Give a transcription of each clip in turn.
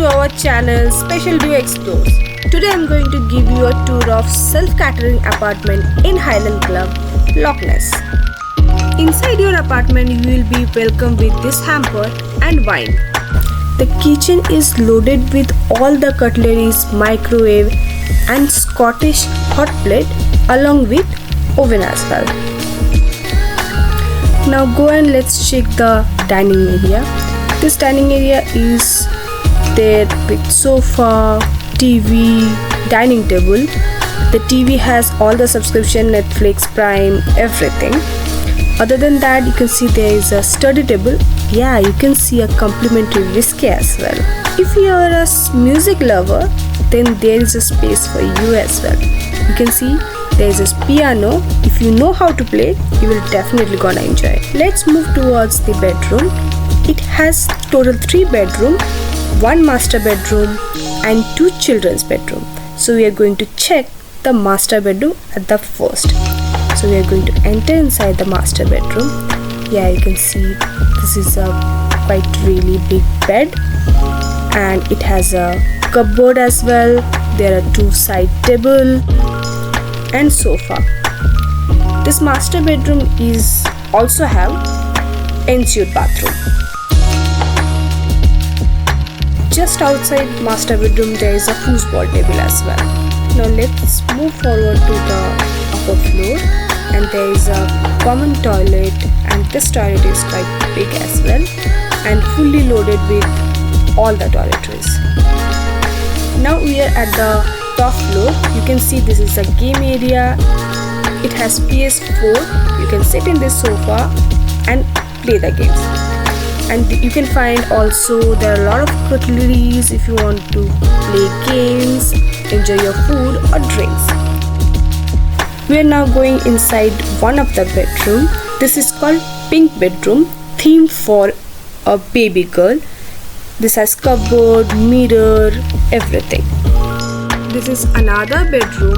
to our channel Special View Explores. Today I am going to give you a tour of self-catering apartment in Highland Club, Loch Ness. Inside your apartment you will be welcomed with this hamper and wine. The kitchen is loaded with all the cutleries, microwave and Scottish hot plate along with oven as well. Now go and let's check the dining area. This dining area is there with sofa, TV, dining table. The TV has all the subscription, Netflix, Prime, everything. Other than that, you can see there is a study table. Yeah, you can see a complimentary whiskey as well. If you are a music lover, then there is a space for you as well. You can see there is a piano. If you know how to play, you will definitely gonna enjoy. Let's move towards the bedroom. It has total 3 bedrooms, 1 master bedroom and 2 children's bedroom. So we are going to check the master bedroom at the first. So we are going to enter inside the master bedroom. Yeah, you can see this is a quite really big bed and it has a cupboard as well. There are 2 side table and sofa. This master bedroom is also have ensuite bathroom. Just outside master bedroom there is a foosball table as well. Now let's move forward to the upper floor and there is a common toilet and this toilet is quite big as well and fully loaded with all the toiletries. Now we are at the top floor. You can see this is a game area. It has PS4. You can sit in this sofa and play the games. And you can find also there are a lot of cutleries if you want to play games, enjoy your food or drinks. We are now going inside one of the bedroom. This is called Pink Bedroom, themed for a baby girl. This has cupboard, mirror, everything. This is another bedroom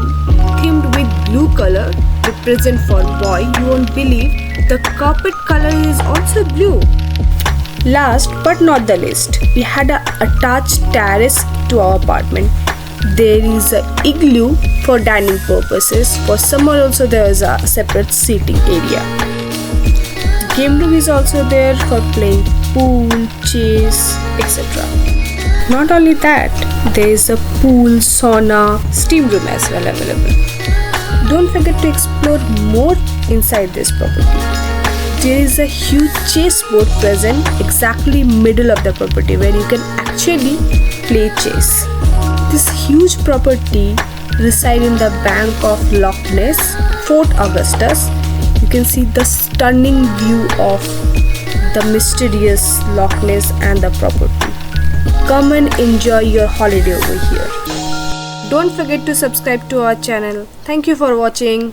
themed with blue color, represent for boy. You won't believe the carpet color is also blue. Last but not the least, we had a attached terrace to our apartment. There is a igloo for dining purposes. For summer also there is a separate seating area. Game room is also there for playing pool, chess, etc. Not only that, there is a pool, sauna, steam room as well available. Don't forget to explore more inside this property. There is a huge chessboard present exactly middle of the property where you can actually play chess. This huge property resides in the bank of Loch Ness, Fort Augustus. You can see the stunning view of the mysterious Loch Ness and the property. Come and enjoy your holiday over here. Don't forget to subscribe to our channel. Thank you for watching.